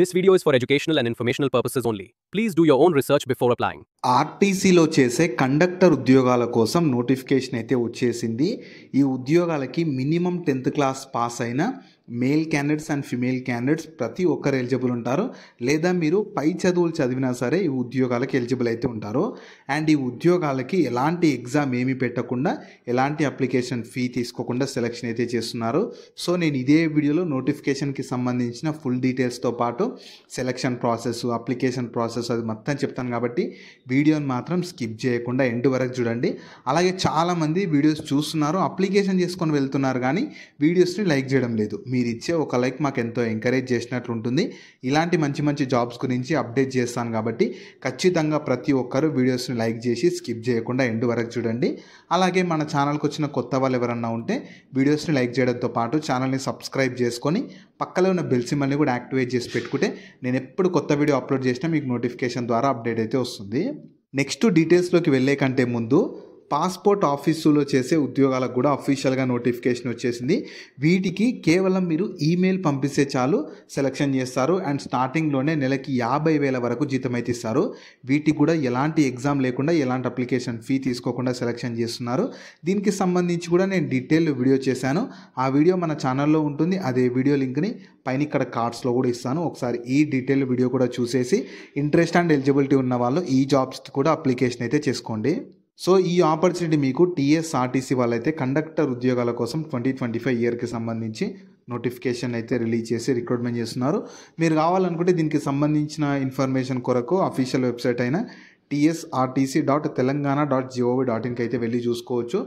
This video is for educational and informational purposes only. Please do your own research before applying. ఆర్టీసీలో చేసే conductor ఉద్యోగాల కోసం notification అయితే వచ్చేసింది. ఈ ఉద్యోగాలకి మినిమం 10th క్లాస్ పాస్ అయిన male candidates and female candidates ప్రతి ఒక్కరు ఎలిజిబుల్ ఉంటారు. లేదా మీరు పై చదువులు చదివినా సరే ఈ ఉద్యోగాలకి ఎలిజిబుల్ అయితే ఉంటారు. అండ్ ఈ ఉద్యోగాలకి ఎలాంటి ఎగ్జామ్ ఏమీ పెట్టకుండా, ఎలాంటి అప్లికేషన్ ఫీ తీసుకోకుండా సెలెక్షన్ అయితే చేస్తున్నారు. సో నేను ఇదే వీడియోలో నోటిఫికేషన్కి సంబంధించిన ఫుల్ డీటెయిల్స్తో పాటు సెలెక్షన్ ప్రాసెస్, అప్లికేషన్ ప్రాసెస్ అది మొత్తం చెప్తాను. కాబట్టి వీడియోని మాత్రం స్కిప్ చేయకుండా ఎండ్ వరకు చూడండి. అలాగే చాలామంది వీడియోస్ చూస్తున్నారు, అప్లికేషన్ చేసుకొని వెళ్తున్నారు, కానీ వీడియోస్ని లైక్ చేయడం లేదు. మీరు ఇచ్చే ఒక లైక్ మాకు ఎంతో ఎంకరేజ్ చేసినట్లు ఉంటుంది. ఇలాంటి మంచి మంచి జాబ్స్ గురించి అప్డేట్ చేస్తాను కాబట్టి ఖచ్చితంగా ప్రతి ఒక్కరు వీడియోస్ని లైక్ చేసి స్కిప్ చేయకుండా ఎండ్ వరకు చూడండి. అలాగే మన ఛానల్కి వచ్చిన కొత్త వాళ్ళు ఎవరన్నా ఉంటే వీడియోస్ని లైక్ చేయడంతో పాటు ఛానల్ని సబ్స్క్రైబ్ చేసుకొని పక్కలో ఉన్న బెల్ సింబల్ని కూడా యాక్టివేట్ చేసి పెట్టుకుంటే నేను ఎప్పుడు కొత్త వీడియో అప్లోడ్ చేసినా మీకు నోటిఫికేషన్ ద్వారా అప్డేట్ అయితే వస్తుంది. నెక్స్ట్ డీటెయిల్స్లోకి వెళ్ళే కంటే ముందు పాస్పోర్ట్ ఆఫీసులో చేసే ఉద్యోగాలకు కూడా అఫీషియల్గా నోటిఫికేషన్ వచ్చేసింది. వీటికి కేవలం మీరు ఈమెయిల్ పంపిస్తే చాలు సెలెక్షన్ చేస్తారు. అండ్ స్టార్టింగ్లోనే నెలకి 50,000 వరకు జీతం అయితే ఇస్తారు. వీటికి కూడా ఎలాంటి ఎగ్జామ్ లేకుండా, ఎలాంటి అప్లికేషన్ ఫీ తీసుకోకుండా సెలెక్షన్ చేస్తున్నారు. దీనికి సంబంధించి కూడా నేను డీటెయిల్ వీడియో చేశాను. ఆ వీడియో మన ఛానల్లో ఉంటుంది. అదే వీడియో లింక్ని పైన ఇక్కడ కార్డ్స్లో కూడా ఇస్తాను. ఒకసారి ఈ డీటెయిల్ వీడియో కూడా చూసేసి ఇంట్రెస్ట్ అండ్ ఎలిజిబిలిటీ ఉన్న వాళ్ళు ఈ జాబ్స్కి కూడా అప్లికేషన్ అయితే చేసుకోండి. సో ఈ ఆపర్చునిటీ మీకు టీఎస్ఆర్టీసీ వాళ్ళైతే కండక్టర్ ఉద్యోగాల కోసం 2025 ఇయర్కి సంబంధించి నోటిఫికేషన్ అయితే రిలీజ్ చేసి రిక్రూట్మెంట్ చేస్తున్నారు. మీరు కావాలనుకుంటే దీనికి సంబంధించిన ఇన్ఫర్మేషన్ కొరకు అఫీషియల్ వెబ్సైట్ అయిన tsrtc.telangana.gov.in అయితే వెళ్ళి చూసుకోవచ్చు.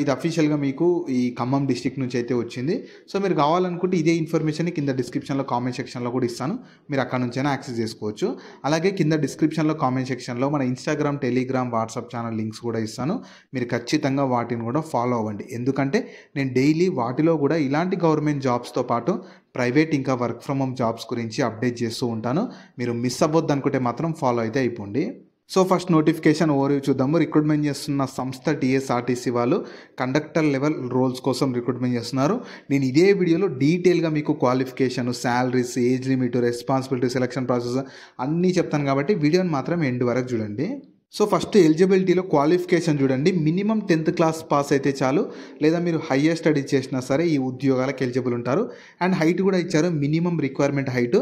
ఇది అఫీషియల్గా మీకు ఈ ఖమ్మం డిస్ట్రిక్ట్ నుంచి అయితే వచ్చింది. సో మీరు కావాలనుకుంటే ఇదే ఇన్ఫర్మేషన్ కింద డిస్క్రిప్షన్లో కామెంట్ సెక్షన్లో కూడా ఇస్తాను, మీరు అక్కడ నుంచైనా యాక్సెస్ చేసుకోవచ్చు. అలాగే కింద డిస్క్రిప్షన్లో కామెంట్ సెక్షన్లో మన Instagram, Telegram, WhatsApp channel links కూడా ఇస్తాను. మీరు ఖచ్చితంగా వాటిని కూడా ఫాలో అవ్వండి. ఎందుకంటే నేను డైలీ వాటిలో కూడా ఇలాంటి గవర్నమెంట్ జాబ్స్తో పాటు ప్రైవేట్ ఇంకా వర్క్ ఫ్రమ్ హోమ్ జాబ్స్ గురించి అప్డేట్ చేస్తూ ఉంటాను. మీరు మిస్ అవ్వద్దు అనుకుంటే మాత్రం ఫాలో అయితే అయిపోండి. సో ఫస్ట్ నోటిఫికేషన్ ఓవర్వ్యూ చూద్దాము. రిక్రూట్మెంట్ చేస్తున్న సంస్థ టీఎస్ఆర్టీసీ వాళ్ళు కండక్టర్ లెవెల్ రోల్స్ కోసం రిక్రూట్మెంట్ చేస్తున్నారు. నేను ఇదే వీడియోలో డీటెయిల్గా మీకు qualification, salaries, age limit, responsibility, selection process అన్నీ చెప్తాను కాబట్టి వీడియోని మాత్రం ఎండ్ వరకు చూడండి. సో ఫస్ట్ ఎలిజిబిలిటీలో క్వాలిఫికేషన్ చూడండి. మినిమం 10th క్లాస్ పాస్ అయితే చాలు, లేదా మీరు హయ్యర్ స్టడీ చేసినా సరే ఈ ఉద్యోగాలకు ఎలిజిబుల్ ఉంటారు. అండ్ హైట్ కూడా ఇచ్చారు. మినిమం రిక్వైర్మెంట్ హైట్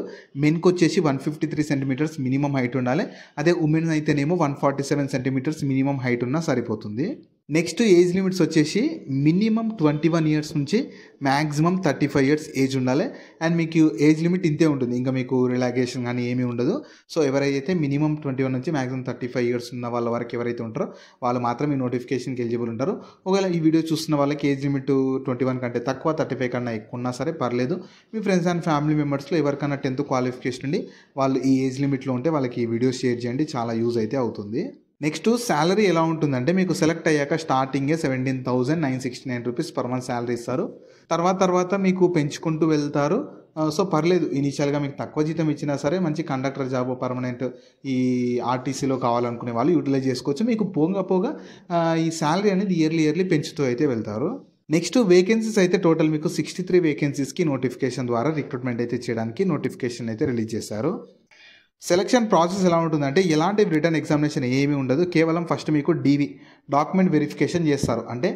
మెన్కి వచ్చేసి 153 సెంటీమీటర్స్ మినిమం హైట్ ఉండాలి. అదే ఉమెన్ అయితేనేమో 147 సెంటీమీటర్స్ మినిమం హైట్ ఉన్నా సరిపోతుంది. నెక్స్ట్ ఏజ్ లిమిట్స్ వచ్చేసి మినిమం 21 ఇయర్స్ నుంచి మ్యాక్సిమం 35 ఇయర్స్ ఏజ్ ఉండాలి. అండ్ మీకు ఏజ్ లిమిట్ ఇంతే ఉంటుంది, ఇంకా మీకు రిలాక్సేషన్ కానీ ఏమీ ఉండదు. సో ఎవరైతే మినిమం 21 నుంచి మ్యాక్సిమం 35 ఇయర్స్ ఉన్న వాళ్ళ వరకు ఎవరైతే ఉంటారో వాళ్ళు మాత్రం ఈ నోటిఫికేషన్కి ఎలిజిబుల్ ఉంటారు. ఒకవేళ ఈ వీడియో చూస్తున్న వాళ్ళకి ఏజ్ లిమిట్ 21 కంటే తక్కువ, 35 కన్నా ఎక్కువ ఉన్నా సరే పర్లేదు. మీ ఫ్రెండ్స్ అండ్ ఫ్యామిలీ మెంబర్స్లో ఎవరికైనా 10th క్వాలిఫికేషన్ ఉండి వాళ్ళు ఈ ఏజ్ లిమిట్లో ఉంటే వాళ్ళకి ఈ వీడియో షేర్ చేయండి, చాలా యూజ్ అయితే అవుతుంది. నెక్స్ట్ శాలరీ ఎలా ఉంటుందంటే మీకు సెలెక్ట్ అయ్యాక స్టార్టింగే 17,969 రూపీస్ పర్ మంత్ శాలరీ ఇస్తారు. తర్వాత మీకు పెంచుకుంటూ వెళ్తారు. సో పర్లేదు, ఇనీషియల్గా మీకు తక్కువ జీతం ఇచ్చినా సరే మంచి కండక్టర్ జాబ్ పర్మనెంట్ ఈ ఆర్టీసీలో కావాలనుకునే వాళ్ళు యూటిలైజ్ చేసుకోవచ్చు. మీకు పోగా ఈ శాలరీ అనేది ఇయర్లీ పెంచుతూ అయితే వెళ్తారు. నెక్స్ట్ వేకెన్సీస్ అయితే టోటల్ మీకు 63 వేకెన్సీస్కి నోటిఫికేషన్ ద్వారా రిక్రూట్మెంట్ అయితే చేయడానికి నోటిఫికేషన్ అయితే రిలీజ్ చేశారు. సెలక్షన్ ప్రాసెస్ ఎలా ఉంటుందంటే ఎలాంటి రిటర్న్ ఎగ్జామినేషన్ ఏమీ ఉండదు. కేవలం ఫస్ట్ మీకు డీవీ డాక్యుమెంట్ వెరిఫికేషన్ చేస్తారు. అంటే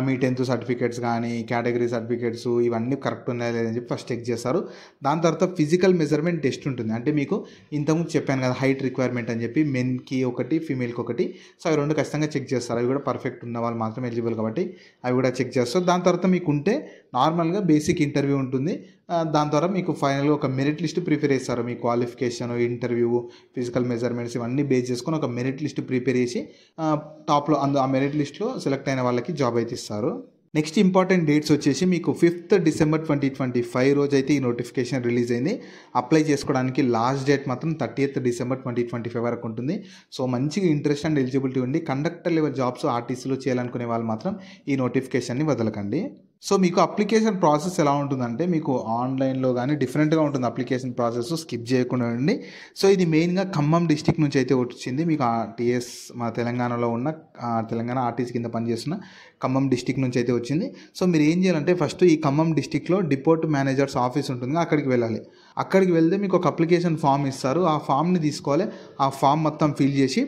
మీ 10th సర్టిఫికేట్స్ కానీ, కేటగిరీ సర్టిఫికేట్స్ ఇవన్నీ కరెక్ట్ ఉన్నాయా లేదని చెప్పి ఫస్ట్ చెక్ చేస్తారు. దాని తర్వాత ఫిజికల్ మెజర్మెంట్ టెస్ట్ ఉంటుంది. అంటే మీకు ఇంతకుముందు చెప్పాను కదా హైట్ రిక్వైర్మెంట్ అని చెప్పి, మెన్కి ఒకటి, ఫీమేల్కి ఒకటి. సో అవి రెండు ఖచ్చితంగా చెక్ చేస్తారు. అవి కూడా పర్ఫెక్ట్ ఉన్న వాళ్ళు మాత్రం ఎలిజిబుల్ కాబట్టి అవి కూడా చెక్ చేస్తారు. దాని తర్వాత మీకు ఉంటే నార్మల్గా బేసిక్ ఇంటర్వ్యూ ఉంటుంది. దాని ద్వారా మీకు ఫైనల్గా ఒక మెరిట్ లిస్ట్ ప్రిపేర్ చేస్తారు. మీ క్వాలిఫికేషన్, ఇంటర్వ్యూ, ఫిజికల్ మెజర్మెంట్స్ ఇవన్నీ బేస్ చేసుకొని ఒక మెరిట్ లిస్ట్ ప్రిపేర్ చేసి టాప్లో ఆ మెరిట్ లిస్ట్లో సెలెక్ట్ అయిన వాళ్ళకి జాబ్ అయితే ఇస్తారు. నెక్స్ట్ ఇంపార్టెంట్ డేట్స్ వచ్చేసి మీకు 5th డిసెంబర్ 2025 రోజు అయితే ఈ నోటిఫికేషన్ రిలీజ్ అయింది. అప్లై చేసుకోవడానికి లాస్ట్ డేట్ మాత్రం 30th డిసెంబర్ 2025 వరకు ఉంటుంది. సో మంచిగా ఇంట్రెస్ట్ అండ్ ఎలిజిబిలిటీ ఉండి కండక్టర్ లెవెల్ జాబ్స్ ఆర్టీసీలో చేయాలనుకునే వాళ్ళు మాత్రం ఈ నోటిఫికేషన్ని వదలకండి. సో మీకు అప్లికేషన్ ప్రాసెస్ ఎలా ఉంటుందంటే మీకు ఆన్లైన్లో కానీ డిఫరెంట్గా ఉంటుంది అప్లికేషన్ ప్రాసెస్, స్కిప్ చేయకుండా ఉండి. సో ఇది మెయిన్గా ఖమ్మం డిస్టిక్ నుంచి అయితే వచ్చింది. మీకు టీఎస్ మన తెలంగాణలో ఉన్న తెలంగాణ ఆర్టీసీ కింద పనిచేస్తున్న ఖమ్మం డిస్టిక్ నుంచి అయితే వచ్చింది. సో మీరు ఏం చేయాలంటే ఫస్ట్ ఈ ఖమ్మం డిస్టిక్లో డిపోర్ట్ మేనేజర్స్ ఆఫీస్ ఉంటుంది, అక్కడికి వెళ్ళాలి. అక్కడికి వెళ్తే మీకు ఒక అప్లికేషన్ ఫామ్ ఇస్తారు. ఆ ఫామ్‌ని తీసుకోవాలి. ఆ ఫామ్ మొత్తం ఫిల్ చేసి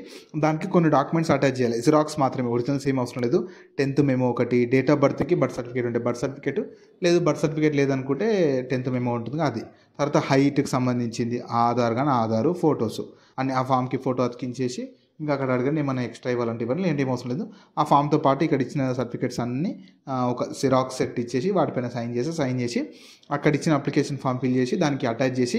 దానికి కొన్ని డాక్యుమెంట్స్ అటాచ్ చేయాలి. జిరాక్స్ మాత్రమే, ఒరిజినల్స్ ఏం అవసరం లేదు. 10th మెమో ఒకటి, డేట్ ఆఫ్ బర్త్‌కి బర్త్ సర్టిఫికేట్ ఉంటే బర్త్ సర్టిఫికేట్, లేదు బర్త్ సర్టిఫికేట్ లేదనుకుంటే 10th మెమో ఉంటుంది అది. తర్వాత హైట్‌కి సంబంధించింది ఆధార్ గాని ఆధారు, ఫోటోస్ అన్ని ఆ ఫామ్‌కి ఫోటో అతికించేసి ఇంకా అక్కడ అడగండి ఏమైనా ఎక్స్ట్రా ఇవ్వాలంటే ఇవ్వండి, లేదంటే ఏం అవసరం లేదు. ఆ ఫామ్‌తో పాటు ఇక్కడ ఇచ్చిన సర్టిఫికేట్స్ అన్నీ ఒక జిరాక్స్ సెట్ ఇచ్చేసి వాటిపైన సైన్ చేసి అక్కడ ఇచ్చిన అప్లికేషన్ ఫామ్ ఫిల్ చేసి దానికి అటాచ్ చేసి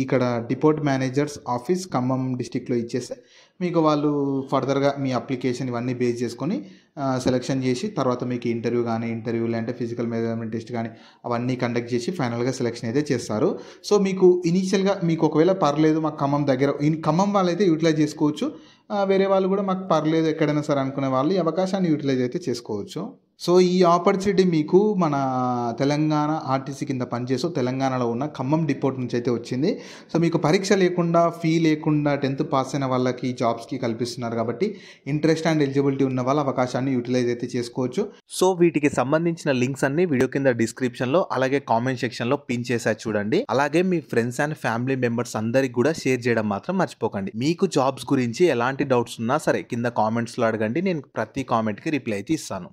ఇక్కడ డిపోర్ట్ మేనేజర్స్ ఆఫీస్ ఖమ్మం డిస్ట్రిక్ట్లో ఇచ్చేస్తే మీకు వాళ్ళు ఫర్దర్గా మీ అప్లికేషన్ ఇవన్నీ బేస్ చేసుకొని సెలెక్షన్ చేసి తర్వాత మీకు ఇంటర్వ్యూ లేదంటే ఫిజికల్ మెజర్మెంట్ టెస్ట్ కానీ అవన్నీ కండక్ట్ చేసి ఫైనల్గా సెలెక్షన్ అయితే చేస్తారు. సో మీకు ఇనీషియల్గా మీకు ఒకవేళ పర్లేదు మాకు ఖమ్మం దగ్గర ఖమ్మం వాళ్ళైతే యూటిలైజ్ చేసుకోవచ్చు. వేరే వాళ్ళు కూడా మాకు పర్లేదు ఎక్కడైనా సరే అనుకునే వాళ్ళు ఈ అవకాశాన్ని యూటిలైజ్ అయితే చేసుకోవచ్చు. సో ఈ ఆపర్చునిటీ మీకు మన తెలంగాణ ఆర్టీసీ కింద పనిచేస్తూ తెలంగాణలో ఉన్న ఖమ్మం డిపోర్ట్ నుంచి అయితే వచ్చింది. సో మీకు పరీక్ష లేకుండా, ఫీ లేకుండా 10th పాస్ అయిన వాళ్ళకి జాబ్స్కి కల్పిస్తున్నారు కాబట్టి ఇంట్రెస్ట్ అండ్ ఎలిజిబిలిటీ ఉన్న వాళ్ళ అవకాశాన్ని యూటిలైజ్ అయితే చేసుకోవచ్చు. సో వీటికి సంబంధించిన లింక్స్ అన్ని వీడియో కింద డిస్క్రిప్షన్లో అలాగే కామెంట్ సెక్షన్లో పిన్ చేశారు చూడండి. అలాగే మీ ఫ్రెండ్స్ అండ్ ఫ్యామిలీ మెంబర్స్ అందరికి కూడా షేర్ చేయడం మాత్రం మర్చిపోకండి. మీకు జాబ్స్ గురించి ఎలాంటి డౌట్స్ ఉన్నా సరే కింద కామెంట్స్లో అడగండి, నేను ప్రతి కామెంట్కి రిప్లై అయితే ఇస్తాను.